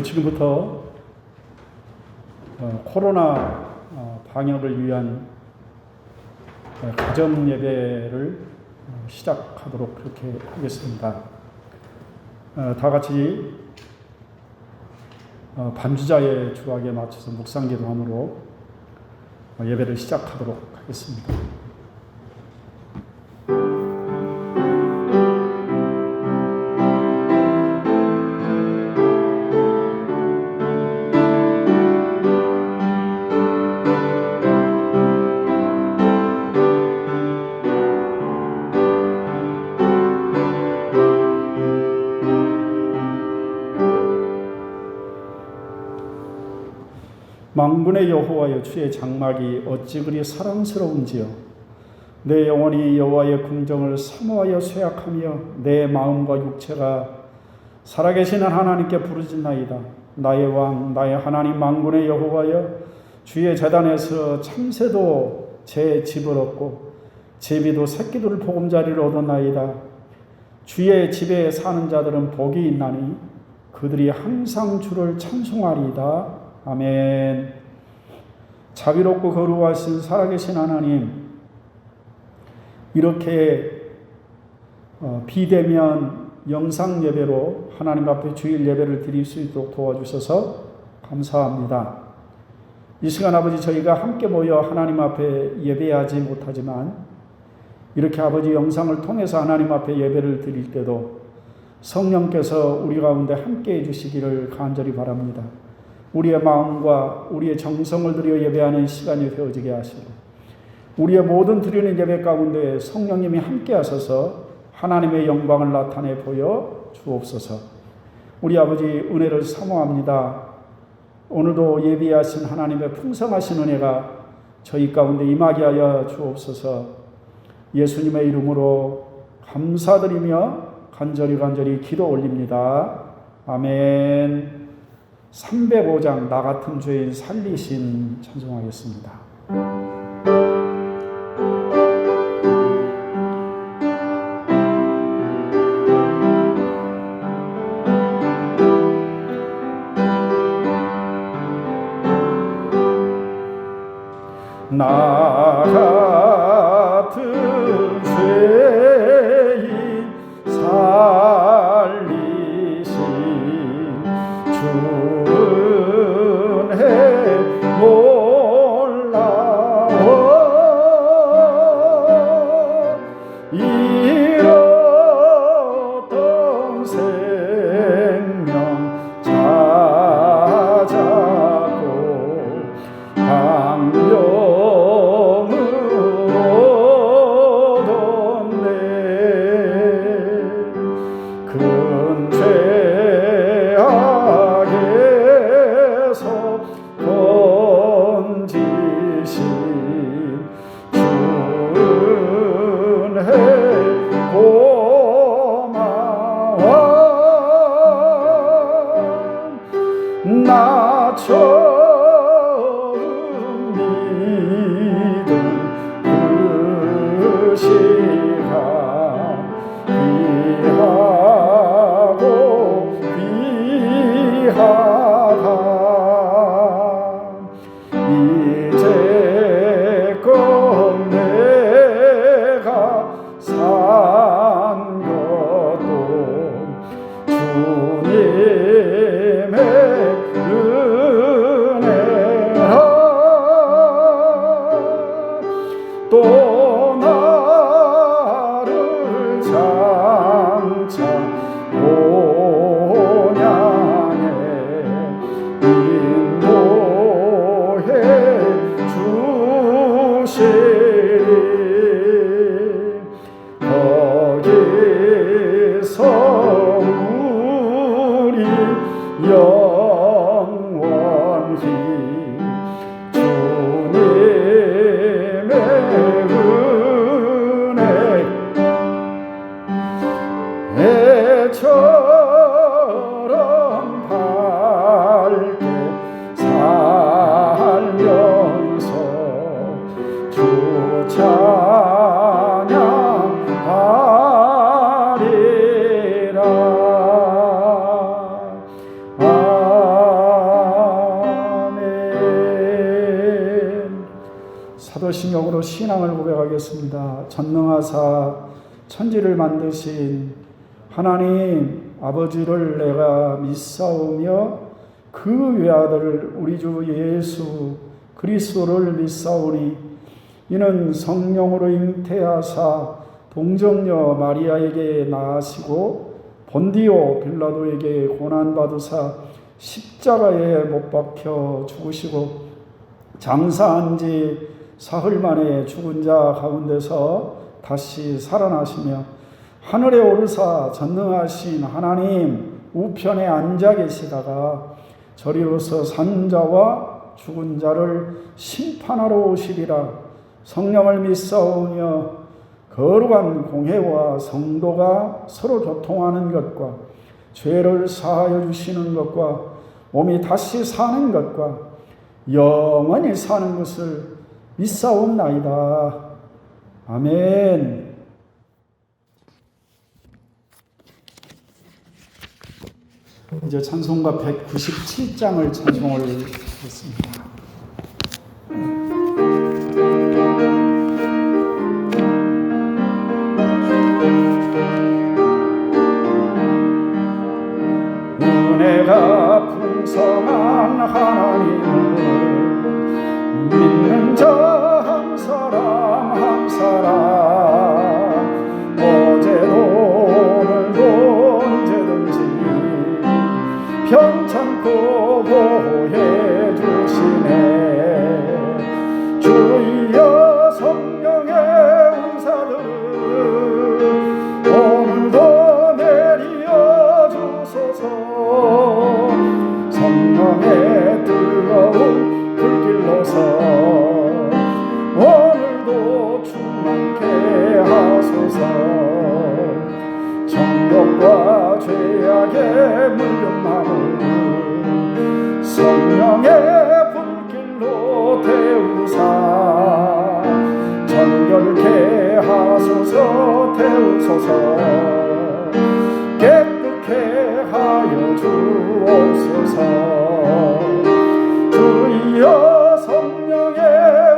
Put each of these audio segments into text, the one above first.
지금부터 코로나 방역을 위한 가정 예배를 시작하도록 그렇게 하겠습니다. 다 같이 반주자의 주악에 맞춰서 묵상기도함으로 예배를 시작하도록 하겠습니다. 만군의 여호와여, 주의 장막이 어찌 그리 사랑스러운지요. 내 영혼이 여호와의 궁정을 사모하여 쇠약하며 내 마음과 육체가 살아계시는 하나님께 부르짖나이다. 나의 왕, 나의 하나님 만군의 여호와여, 주의 제단에서 참새도 제 집을 얻고 제비도 새끼들 보금자리를 얻었나이다. 주의 집에 사는 자들은 복이 있나니 그들이 항상 주를 찬송하리이다. 아멘. 자비롭고 거룩하신 살아계신 하나님, 이렇게 비대면 영상 예배로 하나님 앞에 주일 예배를 드릴 수 있도록 도와주셔서 감사합니다. 이 시간 아버지, 저희가 함께 모여 하나님 앞에 예배하지 못하지만 이렇게 아버지 영상을 통해서 하나님 앞에 예배를 드릴 때도 성령께서 우리 가운데 함께 해주시기를 간절히 바랍니다. 우리의 마음과 우리의 정성을 들여 예배하는 시간이 되어지게 하시고 우리의 모든 드리는 예배 가운데 성령님이 함께 하셔서 하나님의 영광을 나타내 보여 주옵소서. 우리 아버지 은혜를 사모합니다. 오늘도 예비하신 하나님의 풍성하신 은혜가 저희 가운데 임하게 하여 주옵소서. 예수님의 이름으로 감사드리며 간절히 기도 올립니다. 아멘. 305장 나 같은 죄인 살리신 찬송하겠습니다. 나 같은 죄인 살리신 주 놀라워 잃었던 생명 찾았고 강병을 얻었네. 큰 죄악에서 건지신 주 은혜 고마워. 나 처음 믿은 그 시간 귀하고 귀하다. 이제껏 내가 산 것도 주님의 은혜라. 또 나를 장차 본향에 인도해 주시리. 거기서 우리 영원히 주님의 은혜 애처럼 밝게 살면서 주 찬양하리라. 전도신경으로 신앙을 고백하겠습니다. 전능하사 천지를 만드신 하나님 아버지를 내가 믿사오며 그 외아들 우리 주 예수 그리스도를 믿사오니 이는 성령으로 잉태하사 동정녀 마리아에게 낳으시고 본디오 빌라도에게 고난받으사 십자가에 못 박혀 죽으시고 장사한 지 사흘 만에 죽은 자 가운데서 다시 살아나시며 하늘에 오르사 전능하신 하나님 우편에 앉아 계시다가 저리로서 산 자와 죽은 자를 심판하러 오시리라. 성령을 믿사오며 거룩한 공회와 성도가 서로 교통하는 것과 죄를 사하여 주시는 것과 몸이 다시 사는 것과 영원히 사는 것을 믿사옵나이다. 아멘. 이제 찬송가 197장을 찬송을 했습니다. 은혜가 풍성한 하나님을 믿는 자 한 사람 한 사람 어제도 오늘도 언제든지 편찮고 보호해 주시네. 주여 성령의 은사들을 오늘도 내리어 주소서. 성령의 뜨거운 불길로서 오늘도 충만케 하소서. 정욕과 죄악에 물든 마음 성령의 불길로 태우사 정결케 하소서. 태우소서. 깨끗게 하여 주옵소서. 주여 성령의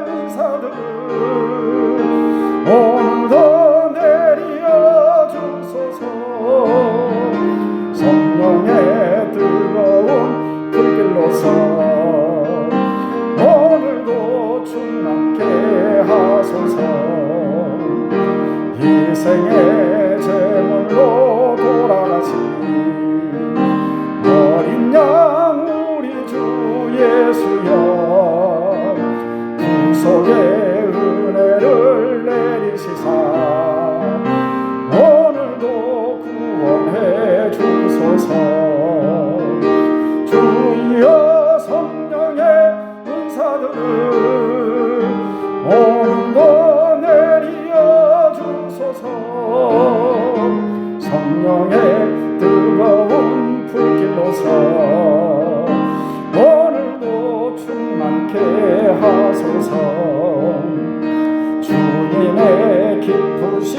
은사들을 오늘도 내리어 주소서. 성령의 뜨거운 불길로서 오늘도 충만케 하소서. 희생의 제물로 돌아가신 어린 양 우리 주 예수여 구속의 은혜를 내리시사 오늘도 구원해 주소서. 주여 성령의 은사들을 오늘도 내리어 주소서. 성령의 뜨거운 불길로서 오늘도 충만케 하소서. 주님의 기쁘신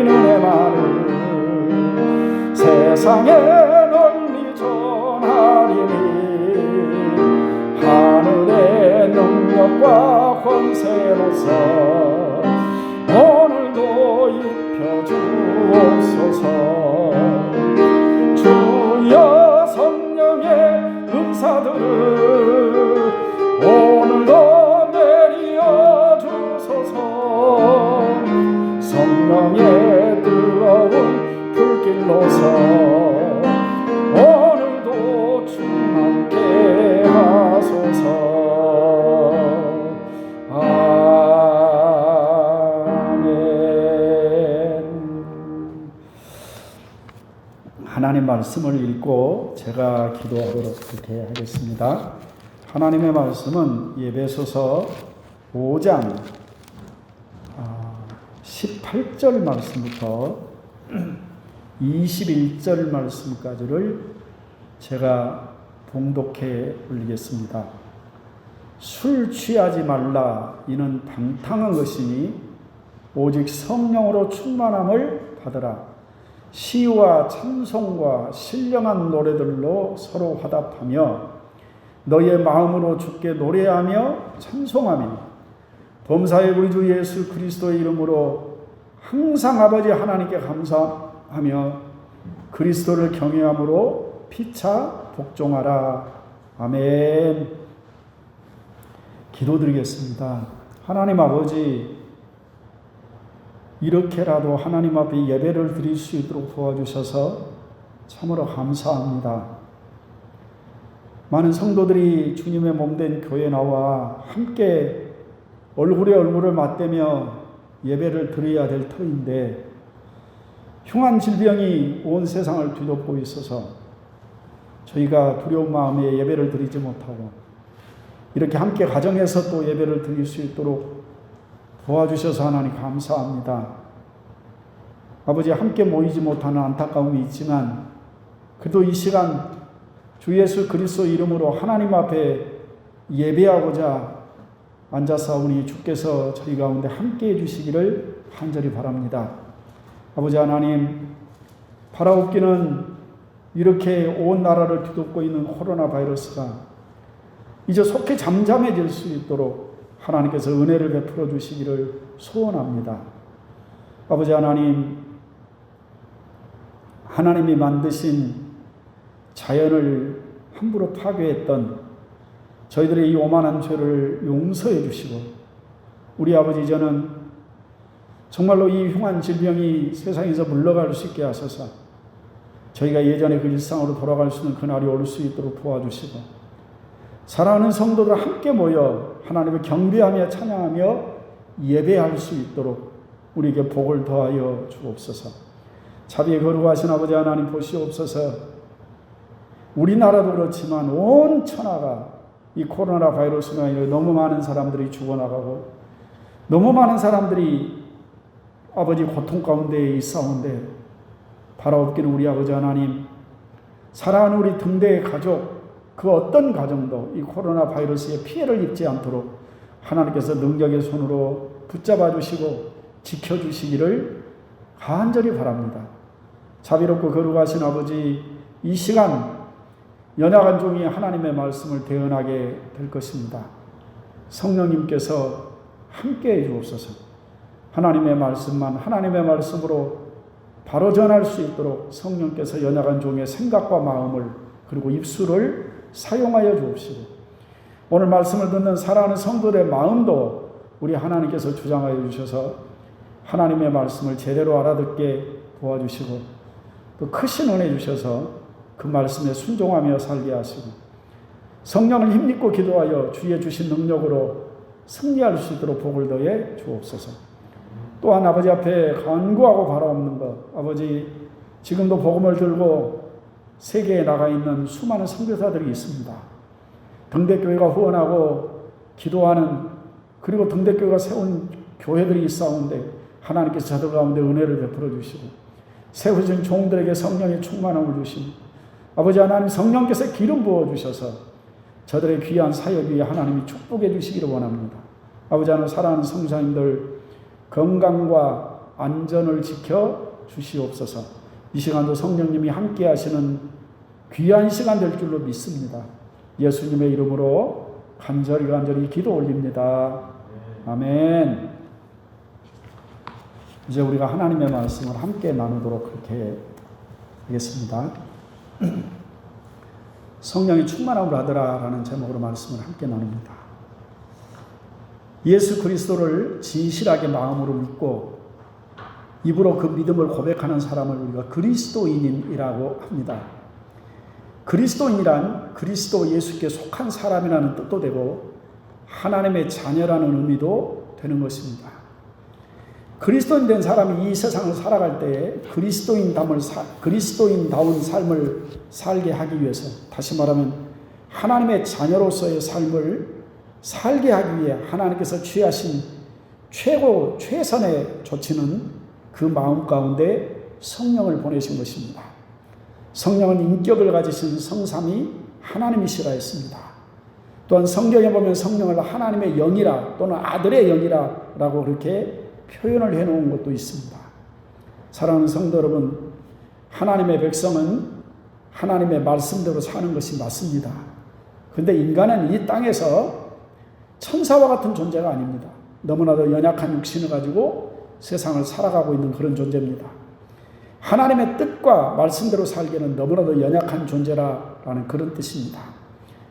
은혜만을 세상에 널리 전하리니 하늘의 능력과 권세로서 오늘도 입혀 주옵소서. 주여 성령의 은사들을 오늘도 내리어 주소서. 성령의 뜨거운 불길로서 오늘도 충만케 하소서. 하나님 말씀을 읽고 제가 기도하도록 그렇게 하겠습니다. 하나님의 말씀은 에베소서 5장 18절 말씀부터 21절 말씀까지를 제가 봉독해 올리겠습니다. 술 취하지 말라. 이는 방탕한 것이니 오직 성령으로 충만함을 받으라. 시와 찬송과 신령한 노래들로 서로 화답하며 너의 마음으로 주께 노래하며 찬송하며 범사의 우리 주 예수 그리스도의 이름으로 항상 아버지 하나님께 감사하며 그리스도를 경외함으로 피차 복종하라. 아멘. 기도드리겠습니다. 하나님 아버지, 이렇게라도 하나님 앞에 예배를 드릴 수 있도록 도와주셔서 참으로 감사합니다. 많은 성도들이 주님의 몸된 교회에 나와 함께 얼굴에 얼굴을 맞대며 예배를 드려야 될 터인데 흉한 질병이 온 세상을 뒤덮고 있어서 저희가 두려운 마음에 예배를 드리지 못하고 이렇게 함께 가정에서 또 예배를 드릴 수 있도록 도와주셔서 하나님 감사합니다. 아버지, 함께 모이지 못하는 안타까움이 있지만 그래도 이 시간 주 예수 그리스도 이름으로 하나님 앞에 예배하고자 앉아사오니 주께서 저희 가운데 함께 해주시기를 간절히 바랍니다. 아버지 하나님, 바라옵기는 이렇게 온 나라를 뒤덮고 있는 코로나 바이러스가 이제 속히 잠잠해질 수 있도록 하나님께서 은혜를 베풀어 주시기를 소원합니다. 아버지 하나님, 하나님이 만드신 자연을 함부로 파괴했던 저희들의 이 오만한 죄를 용서해 주시고 우리 아버지 이제는 정말로 이 흉한 질병이 세상에서 물러갈 수 있게 하소서 저희가 예전에 그 일상으로 돌아갈 수 있는 그날이 올 수 있도록 도와주시고 사랑하는 성도들 함께 모여 하나님을 경배하며 찬양하며 예배할 수 있도록 우리에게 복을 더하여 주옵소서. 자비에 거룩하신 아버지 하나님 보시옵소서. 우리나라도 그렇지만 온 천하가 이 코로나 바이러스로 인해 너무 많은 사람들이 죽어나가고 너무 많은 사람들이 아버지 고통 가운데 있사온데 바라옵기는 우리 아버지 하나님, 사랑하는 우리 등대의 가족, 그 어떤 가정도 이 코로나 바이러스에 피해를 입지 않도록 하나님께서 능력의 손으로 붙잡아 주시고 지켜주시기를 간절히 바랍니다. 자비롭고 거룩하신 아버지, 이 시간 연약한 종이 하나님의 말씀을 대언하게 될 것입니다. 성령님께서 함께해 주옵소서. 하나님의 말씀만 하나님의 말씀으로 바로 전할 수 있도록 성령께서 연약한 종의 생각과 마음을 그리고 입술을 사용하여 주옵시고 오늘 말씀을 듣는 사랑하는 성도들의 마음도 우리 하나님께서 주장하여 주셔서 하나님의 말씀을 제대로 알아듣게 도와주시고 또 크신 은혜 주셔서 그 말씀에 순종하며 살게 하시고 성령을 힘입고 기도하여 주의 주신 능력으로 승리할 수 있도록 복을 더해 주옵소서. 또한 아버지 앞에 간구하고 바라옵는 것, 아버지 지금도 복음을 들고 세계에 나가 있는 수많은 선교사들이 있습니다. 등대교회가 후원하고 기도하는 그리고 등대교회가 세운 교회들이 있사온데 하나님께서 저들 가운데 은혜를 베풀어 주시고 세우신 종들에게 성령의 충만함을 주시고 아버지 하나님 성령께서 기름 부어 주셔서 저들의 귀한 사역 위에 하나님이 축복해 주시기를 원합니다. 아버지 하나님 사랑하는 성도님들 건강과 안전을 지켜 주시옵소서. 이 시간도 성령님이 함께 하시는 귀한 시간 될 줄로 믿습니다. 예수님의 이름으로 간절히 기도 올립니다. 아멘. 이제 우리가 하나님의 말씀을 함께 나누도록 그렇게 하겠습니다. 성령이 충만함을 하더라라는 제목으로 말씀을 함께 나눕니다. 예수 그리스도를 진실하게 마음으로 믿고 입으로 그 믿음을 고백하는 사람을 우리가 그리스도인이라고 합니다. 그리스도인이란 그리스도 예수께 속한 사람이라는 뜻도 되고 하나님의 자녀라는 의미도 되는 것입니다. 그리스도인 된 사람이 이 세상을 살아갈 때에 그리스도인다운 삶을 살게 하기 위해서, 다시 말하면 하나님의 자녀로서의 삶을 살게 하기 위해 하나님께서 취하신 최선의 조치는 그 마음 가운데 성령을 보내신 것입니다. 성령은 인격을 가지신 성삼위 하나님이시라 했습니다. 또한 성경에 보면 성령을 하나님의 영이라 또는 아들의 영이라라고 그렇게 표현을 해놓은 것도 있습니다. 사랑하는 성도 여러분, 하나님의 백성은 하나님의 말씀대로 사는 것이 맞습니다. 그런데 인간은 이 땅에서 천사와 같은 존재가 아닙니다. 너무나도 연약한 육신을 가지고 세상을 살아가고 있는 그런 존재입니다. 하나님의 뜻과 말씀대로 살기에는 너무나도 연약한 존재라는 그런 뜻입니다.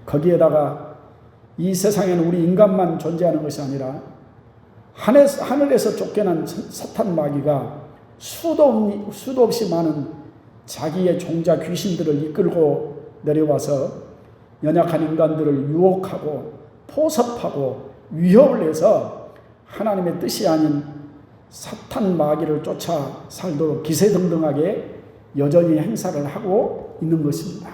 거기에다가 이 세상에는 우리 인간만 존재하는 것이 아니라 하늘에서 쫓겨난 사탄 마귀가 수도 없이 많은 자기의 종자 귀신들을 이끌고 내려와서 연약한 인간들을 유혹하고 포섭하고 위협을 해서 하나님의 뜻이 아닌 사탄 마귀를 쫓아 살도록 기세등등하게 여전히 행사를 하고 있는 것입니다.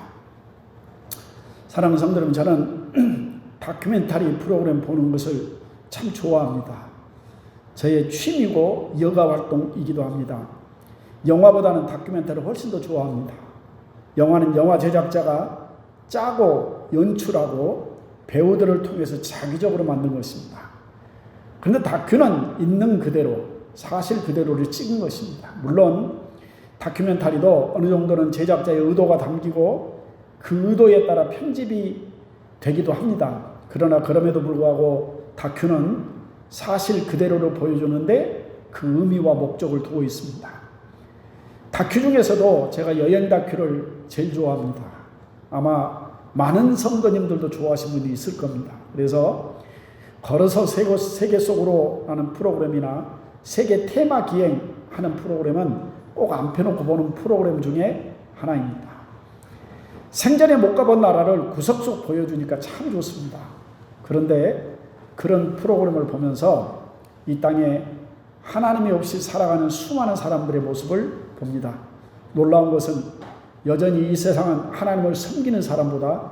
사랑하는 성도 여러분, 저는 다큐멘터리 프로그램 보는 것을 참 좋아합니다. 저의 취미고 여가 활동이기도 합니다. 영화보다는 다큐멘터리를 훨씬 더 좋아합니다. 영화는 영화 제작자가 짜고 연출하고 배우들을 통해서 자기적으로 만든 것입니다. 그런데 다큐는 있는 그대로, 사실 그대로를 찍은 것입니다. 물론 다큐멘터리도 어느 정도는 제작자의 의도가 담기고 그 의도에 따라 편집이 되기도 합니다. 그러나 그럼에도 불구하고 다큐는 사실 그대로를 보여주는데 그 의미와 목적을 두고 있습니다. 다큐 중에서도 제가 여행 다큐를 제일 좋아합니다. 아마 많은 성도님들도 좋아하시는 분이 있을 겁니다. 그래서 걸어서 세계 속으로 하는 프로그램이나 세계 테마 기행하는 프로그램은 꼭 안 펴놓고 보는 프로그램 중에 하나입니다. 생전에 못 가본 나라를 구석구석 보여주니까 참 좋습니다. 그런데 그런 프로그램을 보면서 이 땅에 하나님이 없이 살아가는 수많은 사람들의 모습을 봅니다. 놀라운 것은 여전히 이 세상은 하나님을 섬기는 사람보다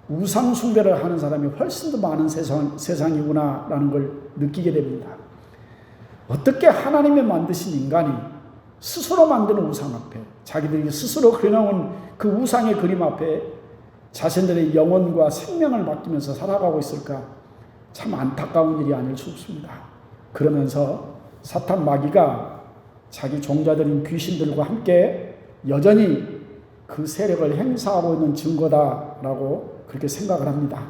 우상 숭배를 하는 사람이 훨씬 더 많은 세상이구나라는 걸 느끼게 됩니다. 어떻게 하나님이 만드신 인간이 스스로 만드는 우상 앞에, 자기들이 스스로 그려놓은 그 우상의 그림 앞에 자신들의 영혼과 생명을 맡기면서 살아가고 있을까? 참 안타까운 일이 아닐 수 없습니다. 그러면서 사탄 마귀가 자기 종자들인 귀신들과 함께 여전히 그 세력을 행사하고 있는 증거다라고 그렇게 생각을 합니다.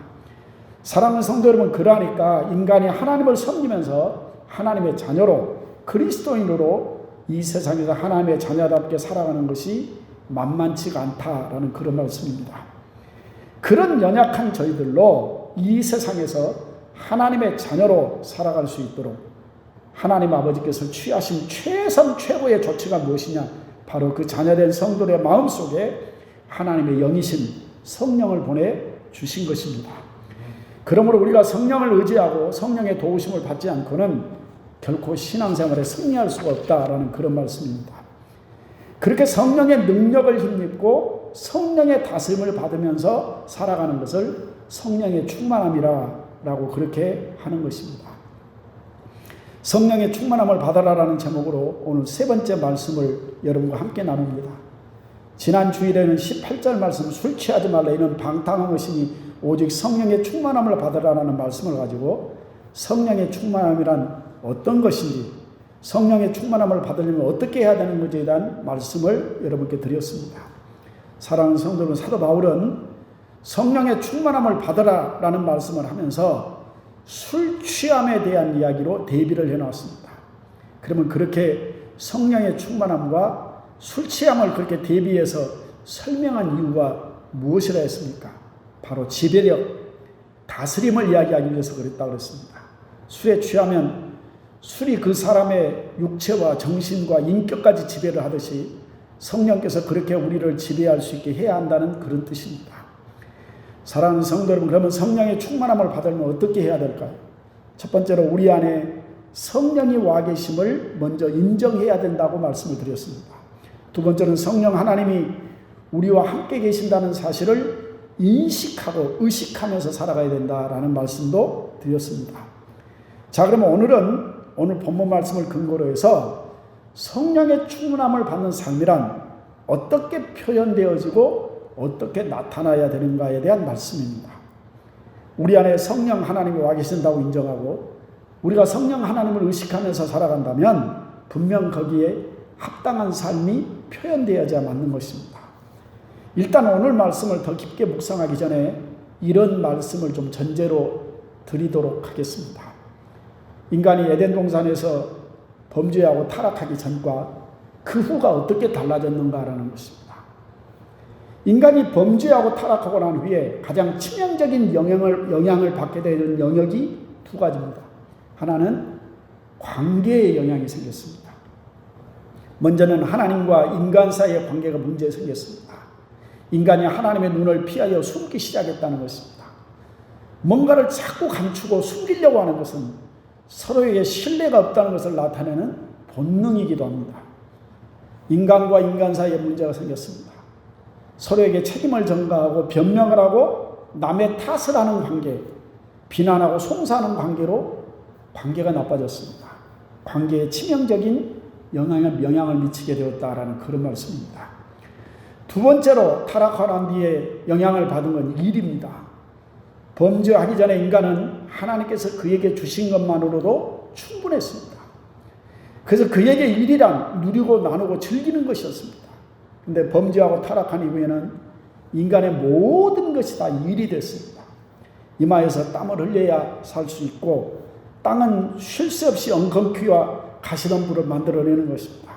사랑하는 성도 여러분, 그러니까 인간이 하나님을 섬기면서 하나님의 자녀로, 그리스도인으로 이 세상에서 하나님의 자녀답게 살아가는 것이 만만치가 않다라는 그런 말씀입니다. 그런 연약한 저희들로 이 세상에서 하나님의 자녀로 살아갈 수 있도록 하나님 아버지께서 취하신 최고의 조치가 무엇이냐? 바로 그 자녀된 성도의 마음속에 하나님의 영이신 성령을 보내주신 것입니다. 그러므로 우리가 성령을 의지하고 성령의 도우심을 받지 않고는 결코 신앙생활에 승리할 수가 없다라는 그런 말씀입니다. 그렇게 성령의 능력을 힘입고 성령의 다스림을 받으면서 살아가는 것을 성령의 충만함이라고 그렇게 하는 것입니다. 성령의 충만함을 받아라라는 제목으로 오늘 세 번째 말씀을 여러분과 함께 나눕니다. 지난 주일에는 18절 말씀, 술 취하지 말라 이는 방탕한 것이니 오직 성령의 충만함을 받으라라는 말씀을 가지고 성령의 충만함이란 어떤 것인지, 성령의 충만함을 받으려면 어떻게 해야 되는 것에 대한 말씀을 여러분께 드렸습니다. 사랑하는 성도 여러분, 사도 바울은 성령의 충만함을 받으라라는 말씀을 하면서 술 취함에 대한 이야기로 대비를 해놨습니다. 그러면 그렇게 성령의 충만함과 술 취함을 그렇게 대비해서 설명한 이유가 무엇이라 했습니까? 바로 지배력, 다스림을 이야기하기 위해서 그랬다고 했습니다. 술에 취하면 술이 그 사람의 육체와 정신과 인격까지 지배를 하듯이 성령께서 그렇게 우리를 지배할 수 있게 해야 한다는 그런 뜻입니다. 사랑하는 성도 여러분, 그러면 성령의 충만함을 받으려면 어떻게 해야 될까요? 첫 번째로 우리 안에 성령이 와 계심을 먼저 인정해야 된다고 말씀을 드렸습니다. 두 번째는 성령 하나님이 우리와 함께 계신다는 사실을 인식하고 의식하면서 살아가야 된다라는 말씀도 드렸습니다. 자, 그러면 오늘 본문 말씀을 근거로 해서 성령의 충만함을 받는 삶이란 어떻게 표현되어지고 어떻게 나타나야 되는가에 대한 말씀입니다. 우리 안에 성령 하나님이 와 계신다고 인정하고 우리가 성령 하나님을 의식하면서 살아간다면 분명 거기에 합당한 삶이 표현되어야 맞는 것입니다. 일단 오늘 말씀을 더 깊게 묵상하기 전에 이런 말씀을 좀 전제로 드리도록 하겠습니다. 인간이 에덴 동산에서 범죄하고 타락하기 전과 그 후가 어떻게 달라졌는가라는 것입니다. 인간이 범죄하고 타락하고 난 후에 가장 치명적인 영향을 받게 되는 영역이 두 가지입니다. 하나는 관계의 영향이 생겼습니다. 먼저는 하나님과 인간 사이의 관계가 문제 생겼습니다. 인간이 하나님의 눈을 피하여 숨기 시작했다는 것입니다. 뭔가를 자꾸 감추고 숨기려고 하는 것은 서로에게 신뢰가 없다는 것을 나타내는 본능이기도 합니다. 인간과 인간 사이에 문제가 생겼습니다. 서로에게 책임을 전가하고 변명을 하고 남의 탓을 하는 관계, 비난하고 송사하는 관계로 관계가 나빠졌습니다. 관계에 치명적인 영향을 미치게 되었다라는 그런 말씀입니다. 두 번째로 타락한 뒤에 영향을 받은 건 일입니다. 범죄하기 전에 인간은 하나님께서 그에게 주신 것만으로도 충분했습니다. 그래서 그에게 일이란 누리고 나누고 즐기는 것이었습니다. 그런데 범죄하고 타락한 이후에는 인간의 모든 것이 다 일이 됐습니다. 이마에서 땀을 흘려야 살 수 있고 땅은 쉴 새 없이 엉겅퀴와 가시덤불을 만들어내는 것입니다.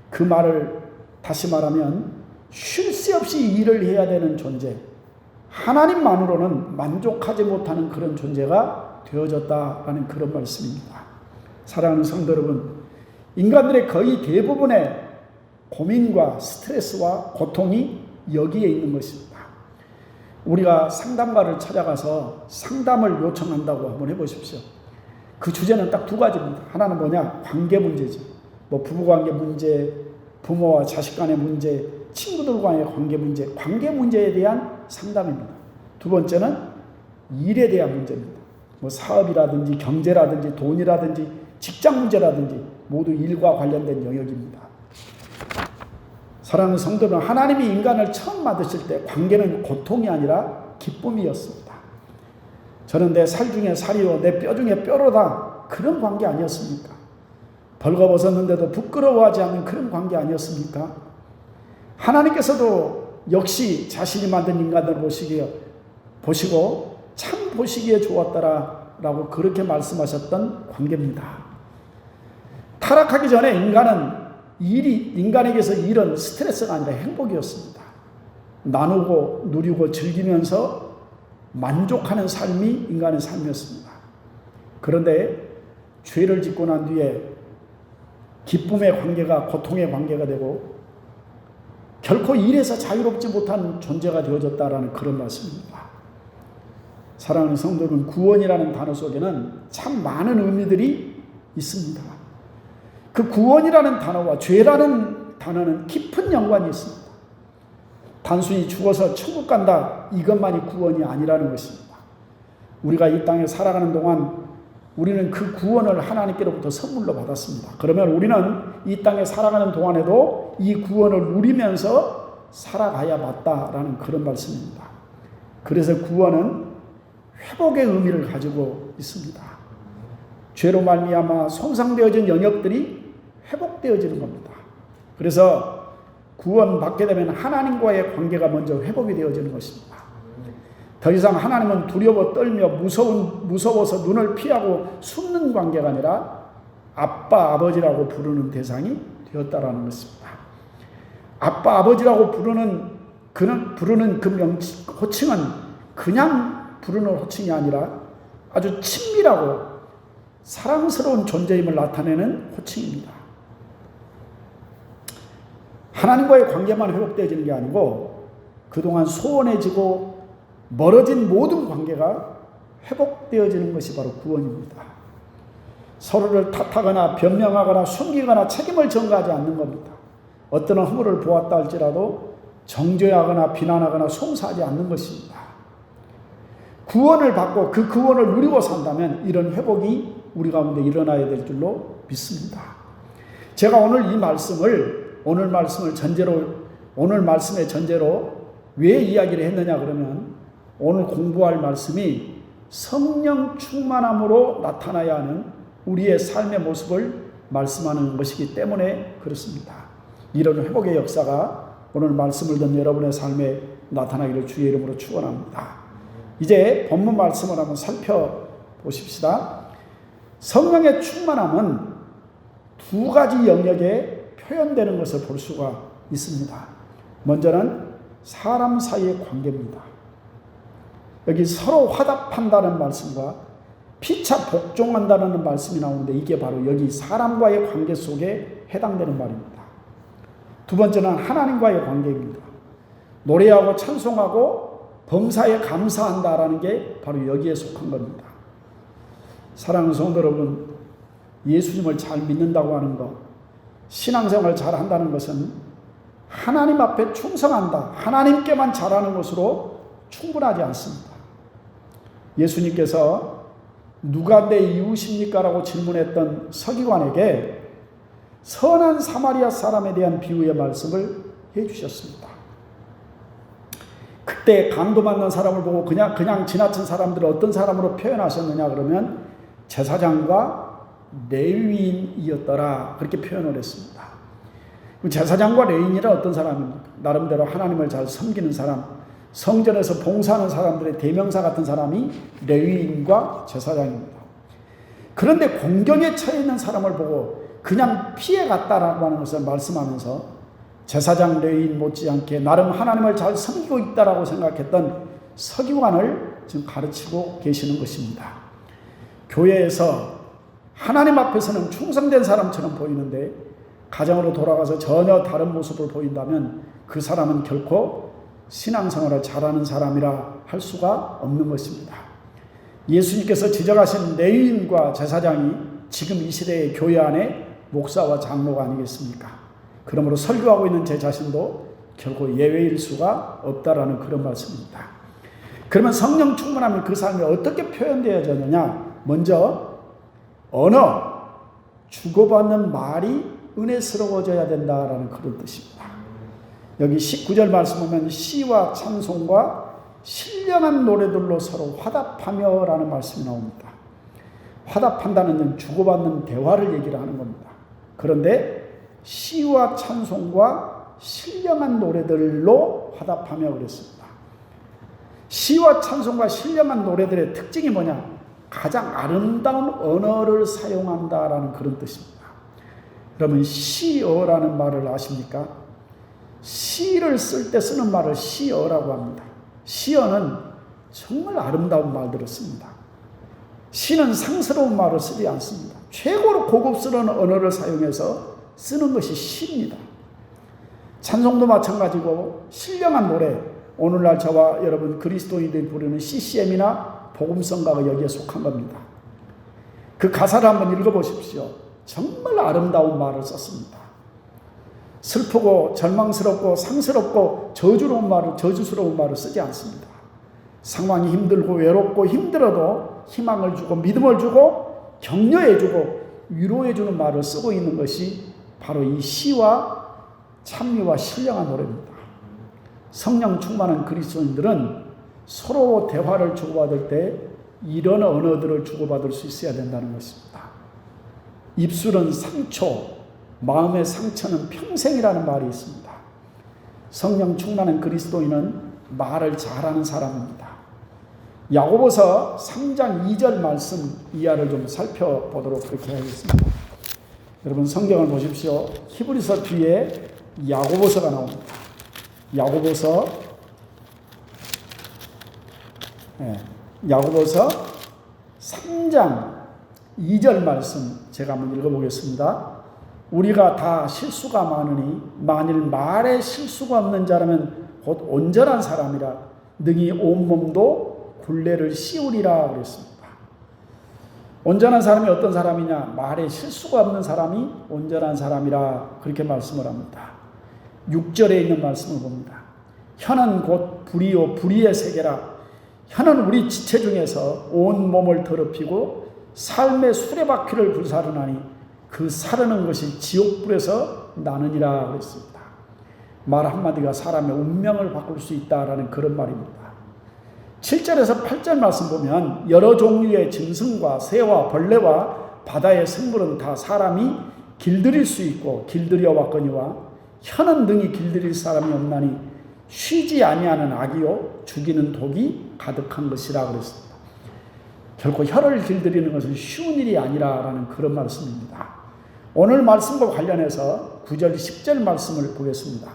그 말을 다시 말하면 쉴 새 없이 일을 해야 되는 존재, 하나님만으로는 만족하지 못하는 그런 존재가 되어졌다라는 그런 말씀입니다. 사랑하는 성도 여러분, 인간들의 거의 대부분의 고민과 스트레스와 고통이 여기에 있는 것입니다. 우리가 상담가를 찾아가서 상담을 요청한다고 한번 해보십시오. 그 주제는 딱 두 가지입니다. 하나는 뭐냐? 관계 문제죠. 부부관계 문제, 부모와 자식 간의 문제, 친구들과의 관계 문제에 대한 상담입니다. 두 번째는 일에 대한 문제입니다. 사업이라든지 경제라든지 돈이라든지 직장 문제라든지 모두 일과 관련된 영역입니다. 사랑하는 성도는 하나님이 인간을 처음 만드실 때 관계는 고통이 아니라 기쁨이었습니다. 저는 내 살 중에 살이요 내 뼈 중에 뼈로다, 그런 관계 아니었습니까? 벌거벗었는데도 부끄러워하지 않는 그런 관계 아니었습니까? 하나님께서도 역시 자신이 만든 인간들을 보시고 참 보시기에 좋았더라라고 그렇게 말씀하셨던 관계입니다. 타락하기 전에 인간에게서 일은 스트레스가 아니라 행복이었습니다. 나누고 누리고 즐기면서 만족하는 삶이 인간의 삶이었습니다. 그런데 죄를 짓고 난 뒤에 기쁨의 관계가 고통의 관계가 되고 결코 일에서 자유롭지 못한 존재가 되어졌다라는 그런 말씀입니다. 사랑하는 성도는 구원이라는 단어 속에는 참 많은 의미들이 있습니다. 그 구원이라는 단어와 죄라는 단어는 깊은 연관이 있습니다. 단순히 죽어서 천국 간다, 이것만이 구원이 아니라는 것입니다. 우리가 이 땅에 살아가는 동안 우리는 그 구원을 하나님께로부터 선물로 받았습니다. 그러면 우리는 이 땅에 살아가는 동안에도 이 구원을 누리면서 살아가야 맞다라는 그런 말씀입니다. 그래서 구원은 회복의 의미를 가지고 있습니다. 죄로 말미암아 손상되어진 영역들이 회복되어지는 겁니다. 그래서 구원받게 되면 하나님과의 관계가 먼저 회복이 되어지는 것입니다. 더 이상 하나님은 두려워 떨며 무서워서 눈을 피하고 숨는 관계가 아니라 아빠, 아버지라고 부르는 대상이 되었다라는 것입니다. 아빠, 아버지라고 부르는 그 호칭은 그냥 부르는 호칭이 아니라 아주 친밀하고 사랑스러운 존재임을 나타내는 호칭입니다. 하나님과의 관계만 회복되어지는 게 아니고 그동안 소원해지고 멀어진 모든 관계가 회복되어지는 것이 바로 구원입니다. 서로를 탓하거나 변명하거나 숨기거나 책임을 전가하지 않는 겁니다. 어떤 허물을 보았다 할지라도 정죄하거나 비난하거나 송사하지 않는 것입니다. 구원을 받고 그 구원을 누리고 산다면 이런 회복이 우리 가운데 일어나야 될 줄로 믿습니다. 제가 오늘 말씀의 전제로 왜 이야기를 했느냐 그러면 오늘 공부할 말씀이 성령 충만함으로 나타나야 하는 우리의 삶의 모습을 말씀하는 것이기 때문에 그렇습니다. 이런 회복의 역사가 오늘 말씀을 듣는 여러분의 삶에 나타나기를 주의 이름으로 축원합니다. 이제 본문 말씀을 한번 살펴보십시다. 성령의 충만함은 두 가지 영역에 표현되는 것을 볼 수가 있습니다. 먼저는 사람 사이의 관계입니다. 여기 서로 화답한다는 말씀과 피차 복종한다는 말씀이 나오는데 이게 바로 여기 사람과의 관계 속에 해당되는 말입니다. 두 번째는 하나님과의 관계입니다. 노래하고 찬송하고 범사에 감사한다라는 게 바로 여기에 속한 겁니다. 사랑하는 성도 여러분, 예수님을 잘 믿는다고 하는 것, 신앙생활을 잘 한다는 것은 하나님 앞에 충성한다, 하나님께만 잘하는 것으로 충분하지 않습니다. 예수님께서 누가 내 이웃입니까? 라고 질문했던 서기관에게 선한 사마리아 사람에 대한 비유의 말씀을 해주셨습니다. 그때 강도받는 사람을 보고 그냥 지나친 사람들을 어떤 사람으로 표현하셨느냐 그러면 제사장과 레위인이었더라, 그렇게 표현을 했습니다. 제사장과 레위인이란 어떤 사람입니까? 나름대로 하나님을 잘 섬기는 사람, 성전에서 봉사하는 사람들의 대명사 같은 사람이 레위인과 제사장입니다. 그런데 공경에 처해 있는 사람을 보고 그냥 피해갔다라고 하는 것을 말씀하면서 제사장 레위인 못지않게 나름 하나님을 잘 섬기고 있다라고 생각했던 서기관을 지금 가르치고 계시는 것입니다. 교회에서 하나님 앞에서는 충성된 사람처럼 보이는데 가정으로 돌아가서 전혀 다른 모습을 보인다면 그 사람은 결코 신앙생활을 잘하는 사람이라 할 수가 없는 것입니다. 예수님께서 지적하신 레위인과 제사장이 지금 이 시대의 교회 안에 목사와 장로가 아니겠습니까? 그러므로 설교하고 있는 제 자신도 결코 예외일 수가 없다라는 그런 말씀입니다. 그러면 성령 충만하면 그 삶이 어떻게 표현되어졌느냐? 먼저 언어, 주고받는 말이 은혜스러워져야 된다라는 그런 뜻입니다. 여기 19절 말씀 보면 시와 찬송과 신령한 노래들로 서로 화답하며 라는 말씀이 나옵니다. 화답한다는 건 주고받는 대화를 얘기를 하는 겁니다. 그런데 시와 찬송과 신령한 노래들로 화답하며 그랬습니다. 시와 찬송과 신령한 노래들의 특징이 뭐냐? 가장 아름다운 언어를 사용한다라는 그런 뜻입니다. 그러면 시어라는 말을 아십니까? 시를 쓸 때 쓰는 말을 시어라고 합니다. 시어는 정말 아름다운 말들을 씁니다. 시는 상스러운 말을 쓰지 않습니다. 최고로 고급스러운 언어를 사용해서 쓰는 것이 시입니다. 찬송도 마찬가지고 신령한 노래, 오늘날 저와 여러분 그리스도인들이 부르는 CCM이나 복음성가가 여기에 속한 겁니다. 그 가사를 한번 읽어보십시오. 정말 아름다운 말을 썼습니다. 슬프고 절망스럽고 상스럽고 저주스러운 말을 쓰지 않습니다. 상황이 힘들고 외롭고 힘들어도 희망을 주고 믿음을 주고 격려해 주고 위로해 주는 말을 쓰고 있는 것이 바로 이 시와 찬미와 신령한 노래입니다. 성령 충만한 그리스도인들은 서로 대화를 주고받을 때 이런 언어들을 주고받을 수 있어야 된다는 것입니다. 입술은 상초, 마음의 상처는 평생이라는 말이 있습니다. 성령 충만한 그리스도인은 말을 잘하는 사람입니다. 야고보서 3장 2절 말씀 이하를 좀 살펴보도록 그렇게 하겠습니다. 여러분 성경을 보십시오. 히브리서 뒤에 야고보서가 나옵니다. 야고보서 3장 2절 말씀 제가 한번 읽어보겠습니다. 우리가 다 실수가 많으니 만일 말에 실수가 없는 자라면 곧 온전한 사람이라 능히 온몸도 굴레를 씌우리라 그랬습니다. 온전한 사람이 어떤 사람이냐? 말에 실수가 없는 사람이 온전한 사람이라 그렇게 말씀을 합니다. 6절에 있는 말씀을 봅니다. 혀는 곧 불이요 불의의 세계라. 혀는 우리 지체 중에서 온 몸을 더럽히고 삶의 수레바퀴를 불사르나니 그 사르는 것이 지옥불에서 나느니라 그랬습니다. 말 한마디가 사람의 운명을 바꿀 수 있다라는 그런 말입니다. 7절에서 8절 말씀 보면 여러 종류의 짐승과 새와 벌레와 바다의 생물은 다 사람이 길들일 수 있고 길들여 왔거니와 혀는 능히 길들일 사람이 없나니 쉬지 아니하는 악이요 죽이는 독이 가득한 것이라 그랬습니다. 결코 혀를 길들이는 것은 쉬운 일이 아니라라는 그런 말씀입니다. 오늘 말씀과 관련해서 9절 10절 말씀을 보겠습니다.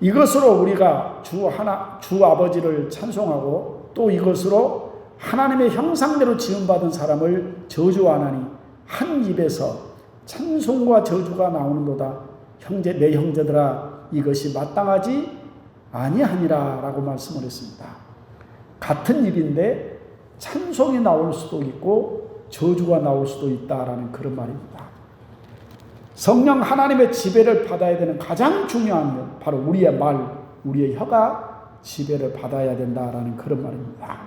이것으로 우리가 주 아버지를 찬송하고 또 이것으로 하나님의 형상대로 지음받은 사람을 저주하나니 한 입에서 찬송과 저주가 나오는도다. 내 형제들아, 이것이 마땅하지 아니하니라 라고 말씀을 했습니다. 같은 입인데 찬송이 나올 수도 있고 저주가 나올 수도 있다라는 그런 말입니다. 성령 하나님의 지배를 받아야 되는 가장 중요한 것, 바로 우리의 말, 우리의 혀가 지배를 받아야 된다라는 그런 말입니다.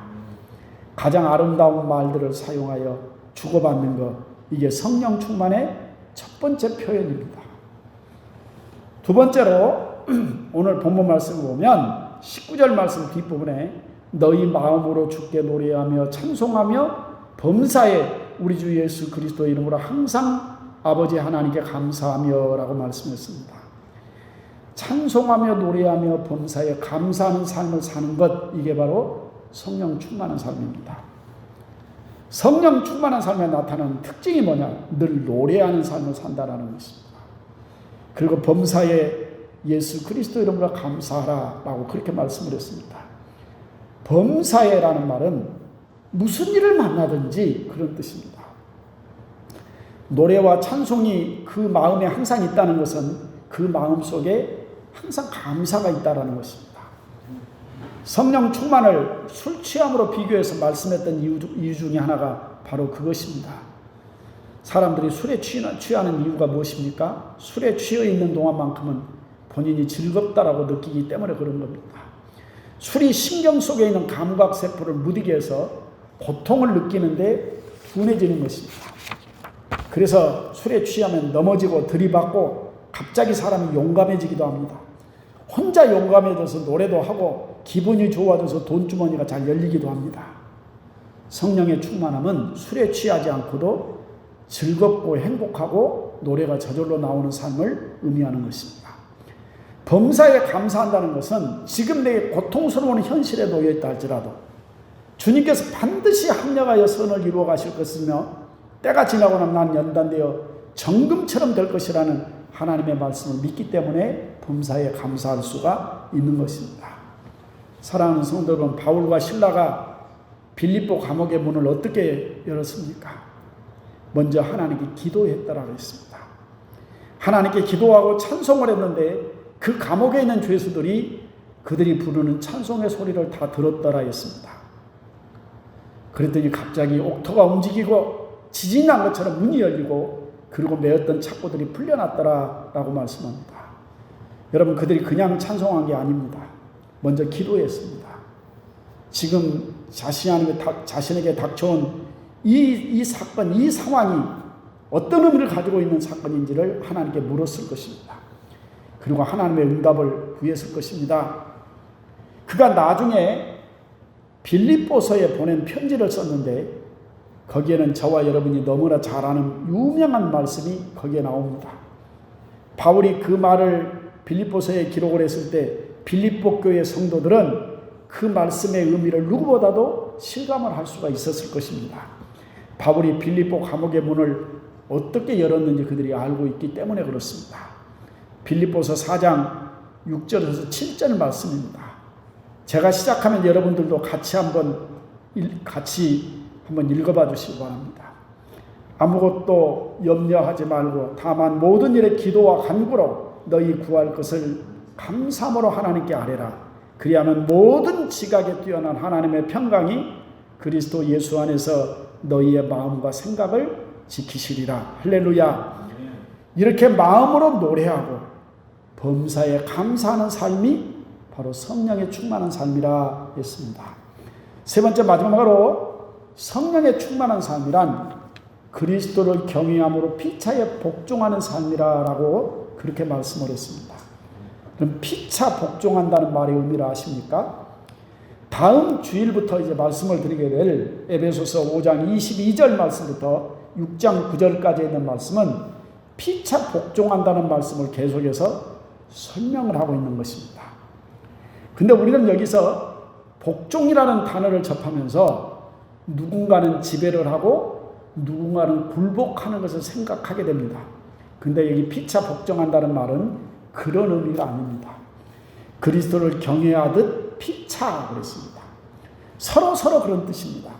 가장 아름다운 말들을 사용하여 주고받는 것, 이게 성령 충만의 첫 번째 표현입니다. 두 번째로 오늘 본문 말씀을 보면 19절 말씀 뒷부분에 너희 마음으로 주께 노래하며 찬송하며 범사에 우리 주 예수 그리스도의 이름으로 항상 아버지 하나님께 감사하며 라고 말씀했습니다. 찬송하며 노래하며 범사에 감사하는 삶을 사는 것, 이게 바로 성령 충만한 삶입니다. 성령 충만한 삶에 나타나는 특징이 뭐냐? 늘 노래하는 삶을 산다라는 것입니다. 그리고 범사에 예수 그리스도 이름으로 감사하라 라고 그렇게 말씀을 했습니다. 범사에라는 말은 무슨 일을 만나든지 그런 뜻입니다. 노래와 찬송이 그 마음에 항상 있다는 것은 그 마음 속에 항상 감사가 있다는 것입니다. 성령 충만을 술 취함으로 비교해서 말씀했던 이유 중에 하나가 바로 그것입니다. 사람들이 술에 취하는 이유가 무엇입니까? 술에 취해 있는 동안만큼은 본인이 즐겁다라고 느끼기 때문에 그런 겁니다. 술이 신경 속에 있는 감각세포를 무디게 해서 고통을 느끼는데 둔해지는 것입니다. 그래서 술에 취하면 넘어지고 들이받고 갑자기 사람이 용감해지기도 합니다. 혼자 용감해져서 노래도 하고 기분이 좋아져서 돈주머니가 잘 열리기도 합니다. 성령의 충만함은 술에 취하지 않고도 즐겁고 행복하고 노래가 저절로 나오는 삶을 의미하는 것입니다. 범사에 감사한다는 것은 지금 내 고통스러운 현실에 놓여 있다 할지라도 주님께서 반드시 합력하여 선을 이루어 가실 것이며 때가 지나고 나면 난 연단되어 정금처럼 될 것이라는 하나님의 말씀을 믿기 때문에 범사에 감사할 수가 있는 것입니다. 사랑하는 성도 여러분, 바울과 실라가 빌립보 감옥의 문을 어떻게 열었습니까? 먼저 하나님께 기도했다라고 했습니다. 하나님께 기도하고 찬송을 했는데 그 감옥에 있는 죄수들이 그들이 부르는 찬송의 소리를 다 들었더라 했습니다. 그랬더니 갑자기 옥토가 움직이고 지진이 난 것처럼 문이 열리고 그리고 매었던 착고들이 풀려났더라라고 말씀합니다. 여러분, 그들이 그냥 찬송한 게 아닙니다. 먼저 기도했습니다. 지금 자신에게 닥쳐온 이 사건, 이 상황이 어떤 의미를 가지고 있는 사건인지를 하나님께 물었을 것입니다. 그리고 하나님의 응답을 구했을 것입니다. 그가 나중에 빌립보서에 보낸 편지를 썼는데 거기에는 저와 여러분이 너무나 잘 아는 유명한 말씀이 거기에 나옵니다. 바울이 그 말을 빌립보서에 기록을 했을 때 빌립보 교회 성도들은 그 말씀의 의미를 누구보다도 실감을 할 수가 있었을 것입니다. 바울이 빌립보 감옥의 문을 어떻게 열었는지 그들이 알고 있기 때문에 그렇습니다. 빌립보서 4장 6절에서 7절 말씀입니다. 제가 시작하면 여러분들도 같이 한번 읽어봐 주시기 바랍니다. 아무것도 염려하지 말고 다만 모든 일에 기도와 간구로 너희 구할 것을 감사함으로 하나님께 아뢰라. 그리하면 모든 지각에 뛰어난 하나님의 평강이 그리스도 예수 안에서 너희의 마음과 생각을 지키시리라. 할렐루야. 이렇게 마음으로 노래하고 범사에 감사하는 삶이 바로 성령에 충만한 삶이라 했습니다. 세 번째 마지막으로 성령에 충만한 삶이란 그리스도를 경외함으로 피차에 복종하는 삶이라고 그렇게 말씀을 했습니다. 그럼 피차 복종한다는 말의 의미를 아십니까? 다음 주일부터 이제 말씀을 드리게 될 에베소서 5장 22절 말씀부터 6장 9절까지 있는 말씀은 피차 복종한다는 말씀을 계속해서 설명을 하고 있는 것입니다. 근데 우리는 여기서 복종이라는 단어를 접하면서 누군가는 지배를 하고 누군가는 굴복하는 것을 생각하게 됩니다. 근데 여기 피차 복종한다는 말은 그런 의미가 아닙니다. 그리스도를 경외하듯 피차 그랬습니다. 서로 그런 뜻입니다.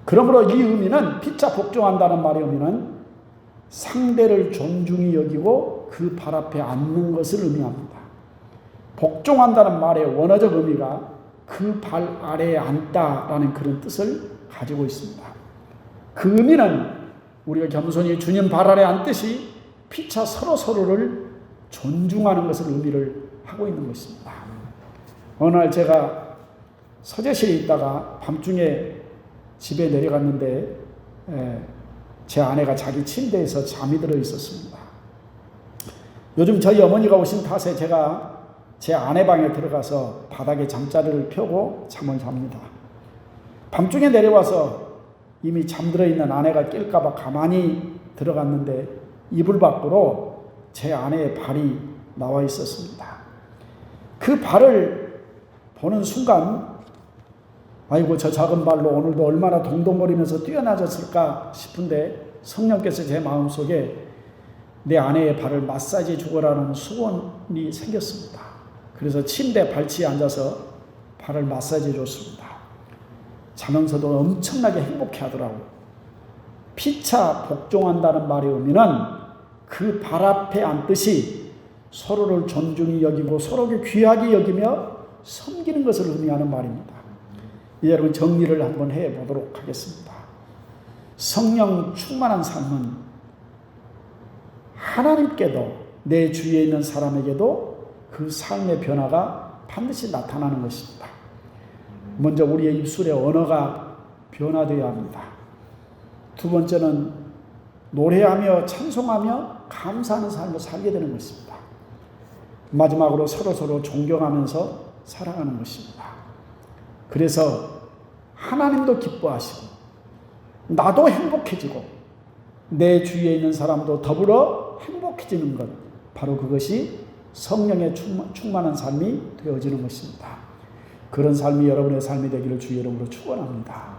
그러므로 이 의미는 피차 복종한다는 말의 의미는 상대를 존중히 여기고 그 발 앞에 앉는 것을 의미합니다. 복종한다는 말의 원어적 의미가 그 발 아래에 앉다라는 그런 뜻을 가지고 있습니다. 그 의미는 우리가 겸손히 주님 발 아래에 앉듯이 피차 서로를 존중하는 것을 의미를 하고 있는 것입니다. 어느 날 제가 서재실에 있다가 밤중에 집에 내려갔는데 제 아내가 자기 침대에서 잠이 들어 있었습니다. 요즘 저희 어머니가 오신 탓에 제가 제 아내 방에 들어가서 바닥에 잠자리를 펴고 잠을 잡니다. 밤중에 내려와서 이미 잠들어 있는 아내가 깰까 봐 가만히 들어갔는데 이불 밖으로 제 아내의 발이 나와 있었습니다. 그 발을 보는 순간 아이고 저 작은 발로 오늘도 얼마나 동동거리면서 뛰어나졌을까 싶은데 성령께서 제 마음속에 내 아내의 발을 마사지해 주거라는 소원이 생겼습니다. 그래서 침대 발치에 앉아서 발을 마사지해 줬습니다. 자면서도 엄청나게 행복해 하더라고요. 피차 복종한다는 말의 의미는 그 발 앞에 앉듯이 서로를 존중히 여기고 서로를 귀하게 여기며 섬기는 것을 의미하는 말입니다. 이제 여러분 정리를 한번 해보도록 하겠습니다. 성령 충만한 삶은 하나님께도 내 주위에 있는 사람에게도 그 삶의 변화가 반드시 나타나는 것입니다. 먼저 우리의 입술의 언어가 변화되어야 합니다. 두 번째는 노래하며 찬송하며 감사하는 삶을 살게 되는 것입니다. 마지막으로 서로 존경하면서 살아가는 것입니다. 그래서 하나님도 기뻐하시고 나도 행복해지고 내 주위에 있는 사람도 더불어 행복해지는 것, 바로 그것이 성령의 충만한 삶이 되어지는 것입니다. 그런 삶이 여러분의 삶이 되기를 주의 이름으로 축원합니다.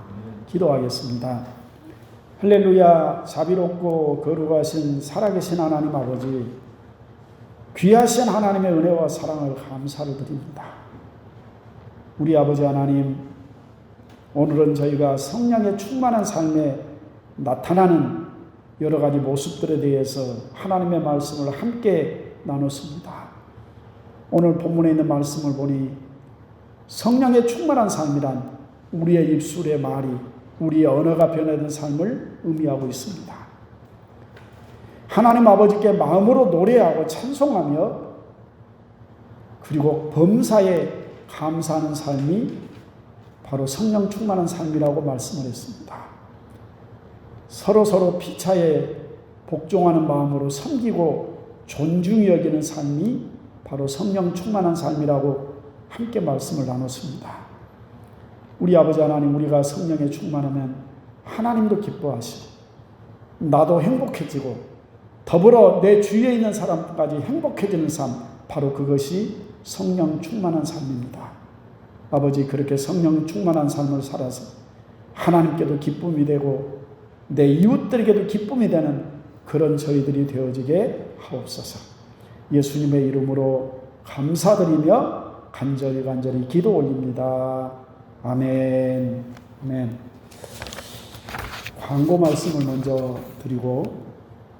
기도하겠습니다. 할렐루야. 자비롭고 거룩하신 살아계신 하나님 아버지, 귀하신 하나님의 은혜와 사랑을 감사를 드립니다. 우리 아버지 하나님, 오늘은 저희가 성령의 충만한 삶에 나타나는 여러 가지 모습들에 대해서 하나님의 말씀을 함께 나눴습니다. 오늘 본문에 있는 말씀을 보니 성령의 충만한 삶이란 우리의 입술의 말이, 우리의 언어가 변화된 삶을 의미하고 있습니다. 하나님 아버지께 마음으로 노래하고 찬송하며 그리고 범사에 감사하는 삶이 바로 성령 충만한 삶이라고 말씀을 했습니다. 서로 피차에 복종하는 마음으로 섬기고 존중히 여기는 삶이 바로 성령 충만한 삶이라고 함께 말씀을 나눴습니다. 우리 아버지 하나님, 우리가 성령에 충만하면 하나님도 기뻐하시고 나도 행복해지고 더불어 내 주위에 있는 사람까지 행복해지는 삶, 바로 그것이 성령 충만한 삶입니다. 아버지, 그렇게 성령 충만한 삶을 살아서 하나님께도 기쁨이 되고 내 이웃들에게도 기쁨이 되는 그런 저희들이 되어지게 하옵소서. 예수님의 이름으로 감사드리며 간절히 기도 올립니다. 아멘. 아멘. 광고 말씀을 먼저 드리고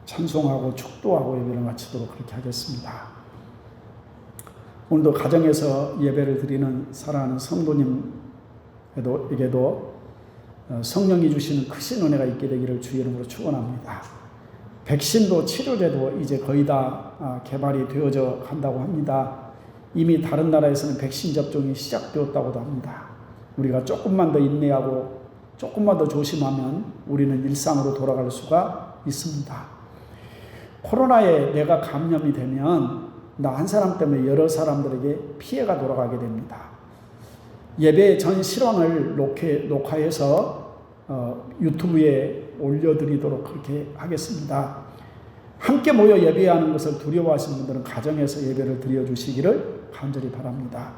찬송하고 축도하고 예배를 마치도록 그렇게 하겠습니다. 오늘도 가정에서 예배를 드리는 사랑하는 성도님에게도 성령이 주시는 크신 은혜가 있게 되기를 주의 이름으로 축원합니다. 백신도 치료제도 이제 거의 다 개발이 되어져 간다고 합니다. 이미 다른 나라에서는 백신 접종이 시작되었다고도 합니다. 우리가 조금만 더 인내하고 조금만 더 조심하면 우리는 일상으로 돌아갈 수가 있습니다. 코로나에 내가 감염이 되면 나 한 사람 때문에 여러 사람들에게 피해가 돌아가게 됩니다. 예배 전 실황을 녹화해서 유튜브에 올려드리도록 그렇게 하겠습니다. 함께 모여 예배하는 것을 두려워하시는 분들은 가정에서 예배를 드려주시기를 간절히 바랍니다.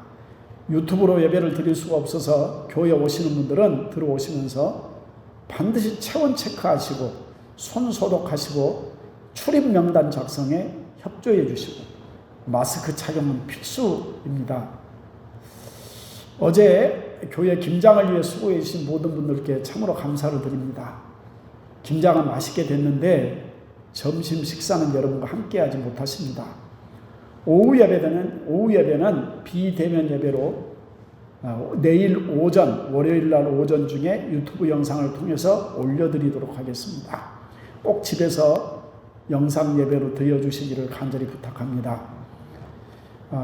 유튜브로 예배를 드릴 수가 없어서 교회 오시는 분들은 들어오시면서 반드시 체온 체크하시고 손 소독하시고 출입 명단 작성에 협조해 주시고 마스크 착용은 필수입니다. 어제 교회 김장을 위해 수고해 주신 모든 분들께 참으로 감사를 드립니다. 김장은 맛있게 됐는데 점심 식사는 여러분과 함께하지 못하십니다. 오후 예배는 비대면 예배로 내일 오전, 월요일 날 오전 중에 유튜브 영상을 통해서 올려드리도록 하겠습니다. 꼭 집에서 영상 예배로 드려주시기를 간절히 부탁합니다.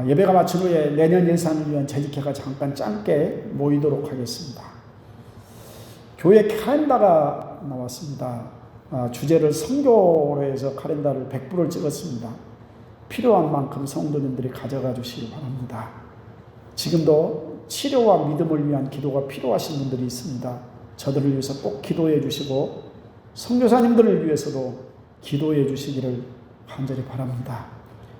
예배가 마친 후에 내년 예산을 위한 재직회가 잠깐 짧게 모이도록 하겠습니다. 교회 칼렌더가 나왔습니다. 주제를 선교로 해서 칼렌더를 100부를 찍었습니다. 필요한 만큼 성도님들이 가져가 주시기 바랍니다. 지금도 치료와 믿음을 위한 기도가 필요하신 분들이 있습니다. 저들을 위해서 꼭 기도해 주시고 선교사님들을 위해서도 기도해 주시기를 간절히 바랍니다.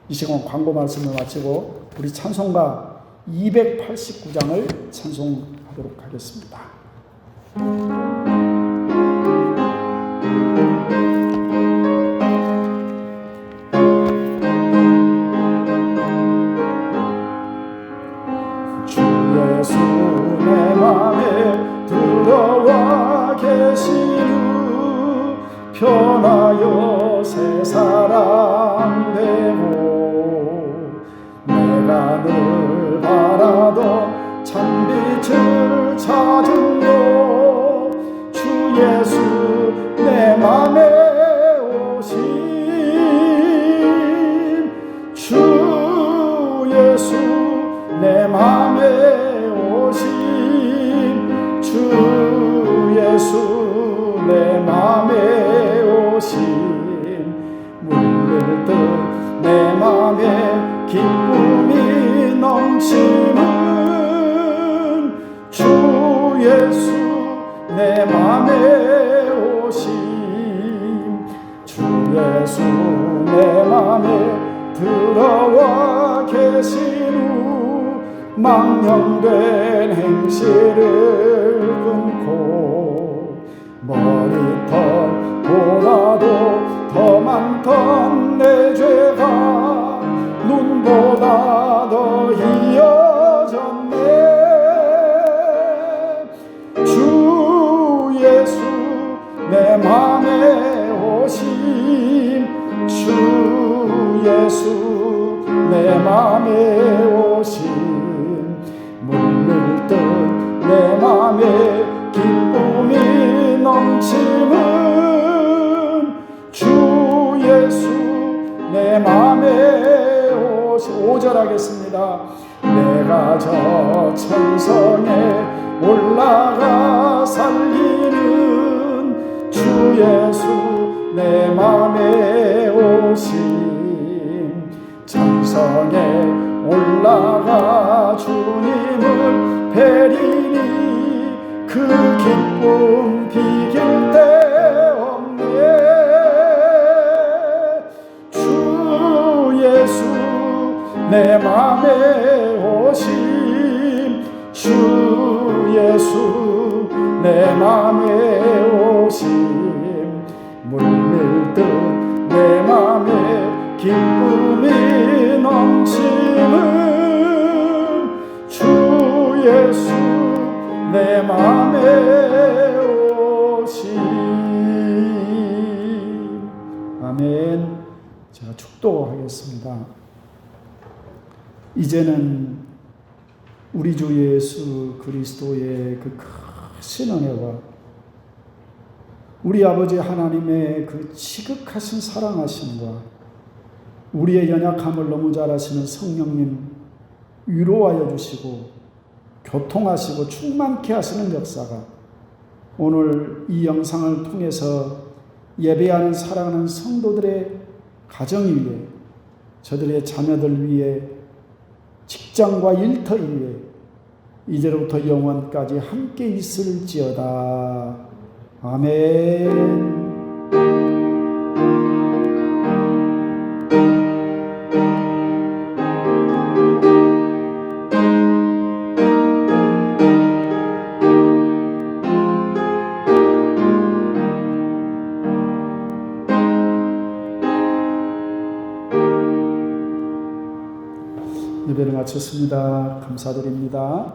이 시간 광고 말씀을 마치고 우리 찬송가 289장을 찬송하도록 하겠습니다. 주 예수 내 맘에 들어와 계시는 변하여 새 사람 되고 내가 늘 바라던 참빛을 찾은도 주 예수 내 맘에 오신 주 예수 내 맘에 오신 주 예수 내 맘에 오신 물들듯 내 맘에 기쁨이 넘치는 주 예수 내 맘에 오신 주 예수 내 맘에 들어와 계신 후 망령된 행실을 끊고 머리털보다도 더 많던 내 죄가 눈보다 더 희어졌네. 주 예수 내 맘에 오신 주 예수 내 맘에 오신 물밀듯 내 맘에 기쁨이 넘치는 주 예수 내 맘에 오신 5절 하겠습니다. 내가 저 천성에 올라가 살리는 주 예수 내 맘에 오신 천성에 올라가 주님을 뵈리니 그 기쁨 비길 데 없네. 주 예수 내 맘에 오신 주 예수 내 맘에 오신 물밀듯 내 맘에 기쁨이 넘치는 주 예수 내 맘에 오신 아멘. 제가 축도하겠습니다. 이제는 우리 주 예수 그리스도의 그 크신 은혜와 우리 아버지 하나님의 그 지극하신 사랑하심과 우리의 연약함을 너무 잘 아시는 성령님 위로하여 주시고 교통하시고 충만케 하시는 역사가 오늘 이 영상을 통해서 예배하는 사랑하는 성도들의 가정 위에 저들의 자녀들 위에 직장과 일터 위에 이제로부터 영원까지 함께 있을지어다. 아멘. 예배를 마쳤습니다. 감사드립니다.